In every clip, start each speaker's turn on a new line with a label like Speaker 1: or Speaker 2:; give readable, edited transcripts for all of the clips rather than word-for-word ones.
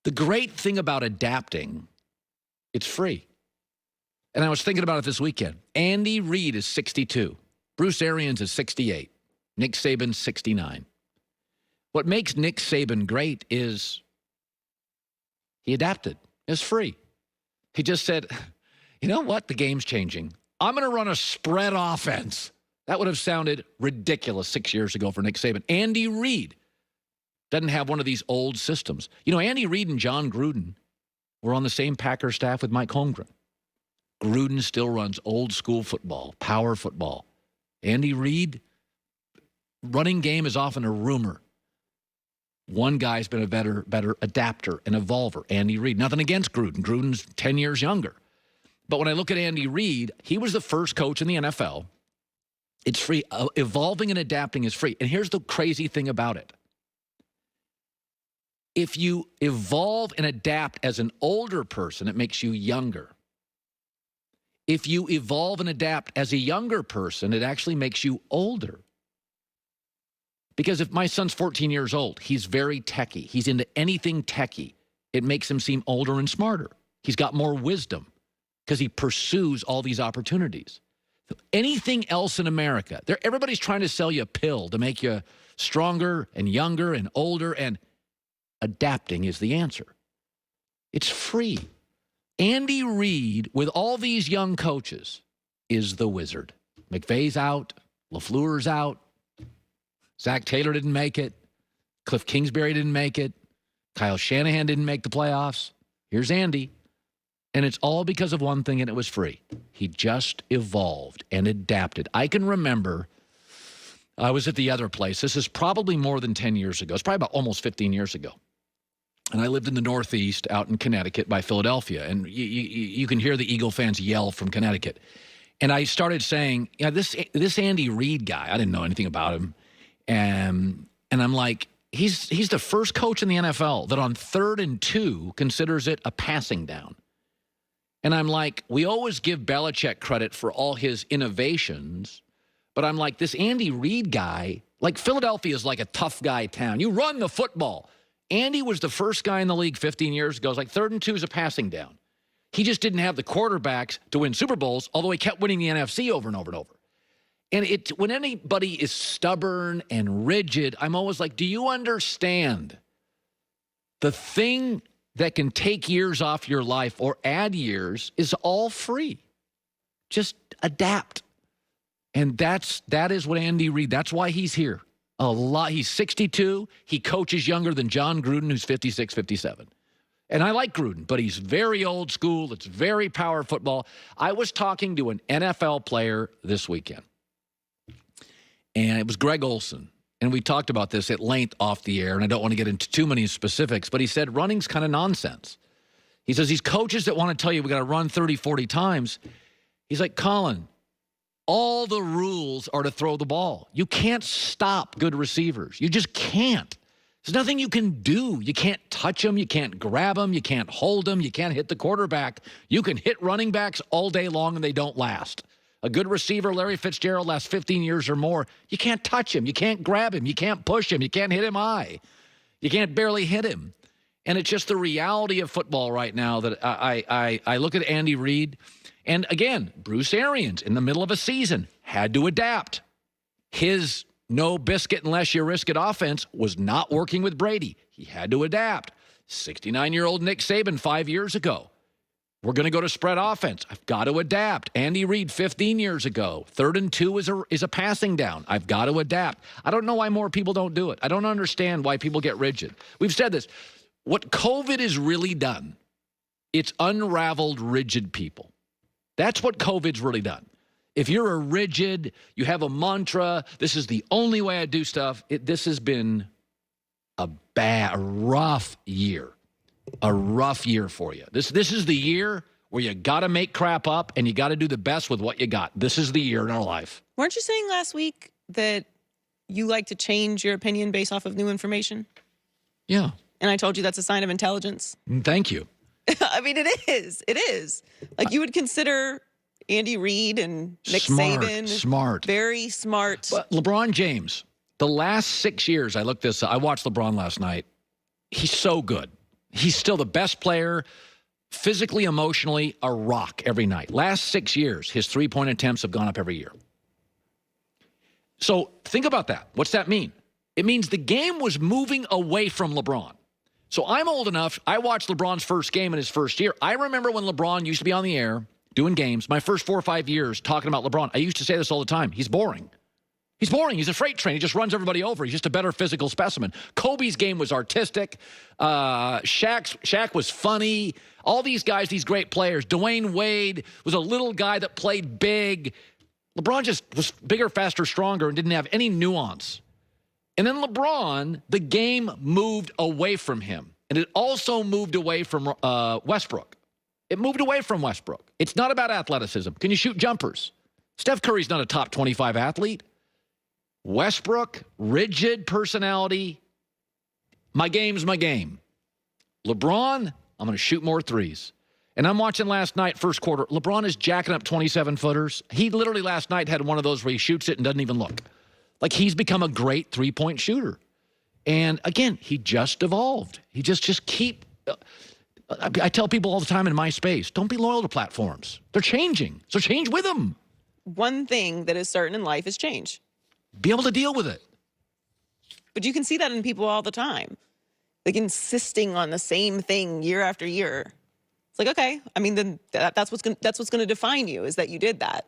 Speaker 1: The great thing about adapting, it's free. And I was thinking about it this weekend. Andy Reid is 62. Bruce Arians is 68. Nick Saban's 69. What makes Nick Saban great is he adapted. It's free. He just said, you know what? The game's changing. I'm going to run a spread offense. That would have sounded ridiculous 6 years ago for Nick Saban. Andy Reid doesn't have one of these old systems. You know, Andy Reid and John Gruden were on the same Packer staff with Mike Holmgren. Gruden still runs old school football, power football. Andy Reid, running game is often a rumor. One guy's been a better adapter and evolver, Andy Reid. Nothing against Gruden. Gruden's 10 years younger. But when I look at Andy Reid, he was the first coach in the NFL. It's free. Evolving and adapting is free. And here's the crazy thing about it. If you evolve and adapt as an older person, it makes you younger. If you evolve and adapt as a younger person, it actually makes you older. Because if my son's 14 years old, he's very techie. He's into anything techie. It makes him seem older and smarter. He's got more wisdom because he pursues all these opportunities. Anything else in America, everybody's trying to sell you a pill to make you stronger and younger and older, and adapting is the answer. It's free. Andy Reid, with all these young coaches, is the wizard. McVay's out. LaFleur's out. Zach Taylor didn't make it. Cliff Kingsbury didn't make it. Kyle Shanahan didn't make the playoffs. Here's Andy. And it's all because of one thing, and it was free. He just evolved and adapted. I can remember I was at the other place. This is probably more than 10 years ago. It's probably about almost 15 years ago. And I lived in the Northeast out in Connecticut by Philadelphia. And you can hear the Eagle fans yell from Connecticut. And I started saying, yeah, this Andy Reid guy, I didn't know anything about him. And I'm like, he's the first coach in the NFL that on 3rd and 2 considers it a passing down. And I'm like, we always give Belichick credit for all his innovations. But I'm like, this Andy Reid guy, like Philadelphia is like a tough guy town. You run the football. Andy was the first guy in the league 15 years ago. It's like 3rd and 2 is a passing down. He just didn't have the quarterbacks to win Super Bowls, although he kept winning the NFC over and over and over. And when anybody is stubborn and rigid, I'm always like, do you understand the thing that can take years off your life or add years is all free? Just adapt. And that is what Andy Reid, that's why he's here. He's 62. He coaches younger than John Gruden, who's 56, 57. And I like Gruden, but he's very old school. It's very power football. I was talking to an NFL player this weekend, and it was Greg Olson. And we talked about this at length off the air, and I don't want to get into too many specifics, but he said running's kind of nonsense. He says these coaches that want to tell you we got to run 30, 40 times, he's like, Colin, all the rules are to throw the ball. You can't stop good receivers. You just can't. There's nothing you can do. You can't touch them. You can't grab them. You can't hold them. You can't hit the quarterback. You can hit running backs all day long, and they don't last. A good receiver, Larry Fitzgerald, lasts 15 years or more. You can't touch him. You can't grab him. You can't push him. You can't hit him high. You can't barely hit him. And it's just the reality of football right now that I look at Andy Reid. And again, Bruce Arians, in the middle of a season, had to adapt. His no biscuit unless you risk it offense was not working with Brady. He had to adapt. 69-year-old Nick Saban 5 years ago. We're going to go to spread offense. I've got to adapt. Andy Reid 15 years ago. 3rd and 2 is a passing down. I've got to adapt. I don't know why more people don't do it. I don't understand why people get rigid. We've said this. What COVID has really done, it's unraveled rigid people. That's what COVID's really done. If you're a rigid, you have a mantra, this is the only way I do stuff, this has been a rough year. A rough year for you. This is the year where you got to make crap up and you got to do the best with what you got. This is the year in our life.
Speaker 2: Weren't you saying last week that you like to change your opinion based off of new information?
Speaker 1: Yeah.
Speaker 2: And I told you that's a sign of intelligence.
Speaker 1: Thank you.
Speaker 2: I mean, it is. It is. Like, you would consider Andy Reid and Nick Saban.
Speaker 1: Smart.
Speaker 2: Very smart.
Speaker 1: But LeBron James, the last 6 years, I watched LeBron last night. He's so good. He's still the best player, physically, emotionally, a rock every night. Last 6 years, his three-point attempts have gone up every year. So think about that. What's that mean? It means the game was moving away from LeBron. So I'm old enough. I watched LeBron's first game in his first year. I remember when LeBron used to be on the air doing games, my first 4 or 5 years talking about LeBron. I used to say this all the time. He's boring. He's boring. He's a freight train. He just runs everybody over. He's just a better physical specimen. Kobe's game was artistic. Shaq was funny. All these guys, these great players. Dwayne Wade was a little guy that played big. LeBron just was bigger, faster, stronger, and didn't have any nuance. And then LeBron, the game moved away from him. And it also moved away from Westbrook. It moved away from Westbrook. It's not about athleticism. Can you shoot jumpers? Steph Curry's not a top 25 athlete. Westbrook, rigid personality. My game's my game. LeBron, I'm going to shoot more threes. And I'm watching last night, first quarter. LeBron is jacking up 27-footers. He literally last night had one of those where he shoots it and doesn't even look. Like he's become a great three-point shooter. And again, he just evolved. He just keep. I tell people all the time in my space, don't be loyal to platforms. They're changing. So change with them.
Speaker 2: One thing that is certain in life is change.
Speaker 1: Be able to deal with it.
Speaker 2: But you can see that in people all the time. Like insisting on the same thing year after year. It's like, okay, I mean, then that's what's going to define you is that you did that.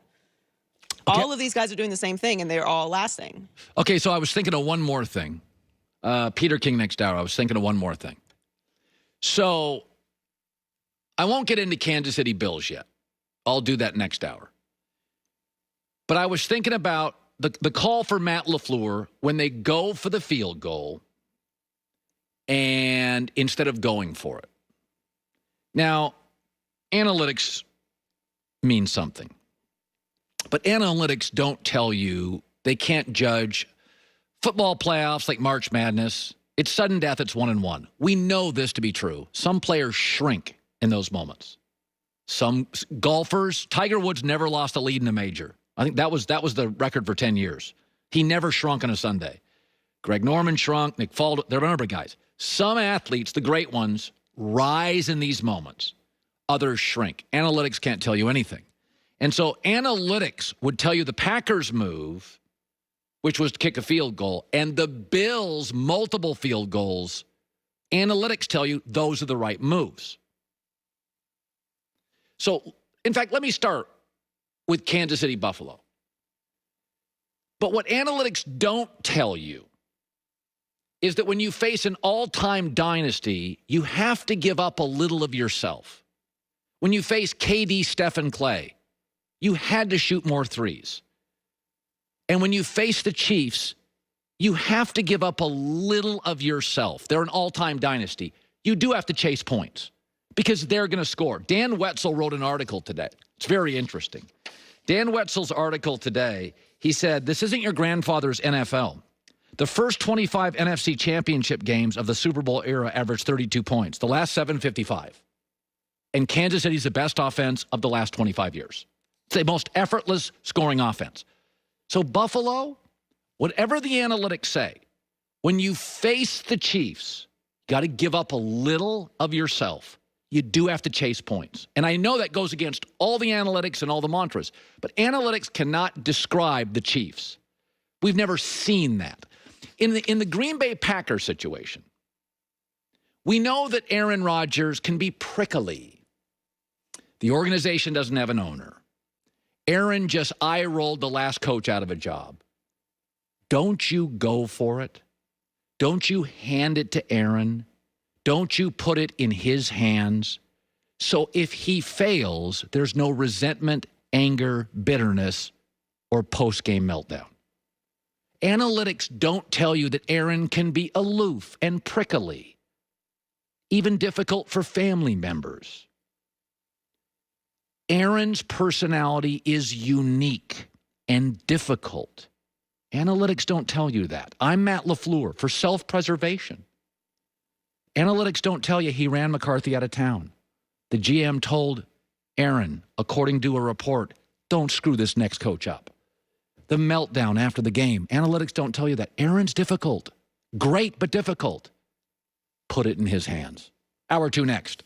Speaker 2: Okay. All of these guys are doing the same thing, and they're all lasting. Okay,
Speaker 1: so I was thinking of one more thing. Peter King next hour, I was thinking of one more thing. So I won't get into Kansas City Bills yet. I'll do that next hour. But I was thinking about the call for Matt LaFleur when they go for the field goal and instead of going for it. Now, analytics mean something. But analytics don't tell you, they can't judge football playoffs like March Madness. It's sudden death, it's 1-1. We know this to be true. Some players shrink in those moments. Some golfers, Tiger Woods never lost a lead in a major. I think that was the record for 10 years. He never shrunk on a Sunday. Greg Norman shrunk, Nick Faldo, there are a number of guys. Some athletes, the great ones, rise in these moments. Others shrink. Analytics can't tell you anything. And so analytics would tell you the Packers' move, which was to kick a field goal, and the Bills' multiple field goals, analytics tell you those are the right moves. So, in fact, let me start with Kansas City Buffalo. But what analytics don't tell you is that when you face an all-time dynasty, you have to give up a little of yourself. When you face KD, Steph, and Clay, you had to shoot more threes. And when you face the Chiefs, you have to give up a little of yourself. They're an all-time dynasty. You do have to chase points because they're going to score. Dan Wetzel wrote an article today. It's very interesting. Dan Wetzel's article today, he said, this isn't your grandfather's NFL. The first 25 NFC championship games of the Super Bowl era averaged 32 points. The last 7, 55. And Kansas City's the best offense of the last 25 years. It's the most effortless scoring offense. So Buffalo, whatever the analytics say, when you face the Chiefs, you got to give up a little of yourself. You do have to chase points. And I know that goes against all the analytics and all the mantras, but analytics cannot describe the Chiefs. We've never seen that. In the Green Bay Packers situation, we know that Aaron Rodgers can be prickly. The organization doesn't have an owner. Aaron just eye-rolled the last coach out of a job. Don't you go for it? Don't you hand it to Aaron? Don't you put it in his hands? So if he fails, there's no resentment, anger, bitterness, or post-game meltdown. Analytics don't tell you that Aaron can be aloof and prickly, even difficult for family members. Aaron's personality is unique and difficult. Analytics don't tell you that. I'm Matt LaFleur for self-preservation. Analytics don't tell you he ran McCarthy out of town. The GM told Aaron, according to a report, don't screw this next coach up. The meltdown after the game, analytics don't tell you that. Aaron's difficult. Great, but difficult. Put it in his hands. Hour 2 next.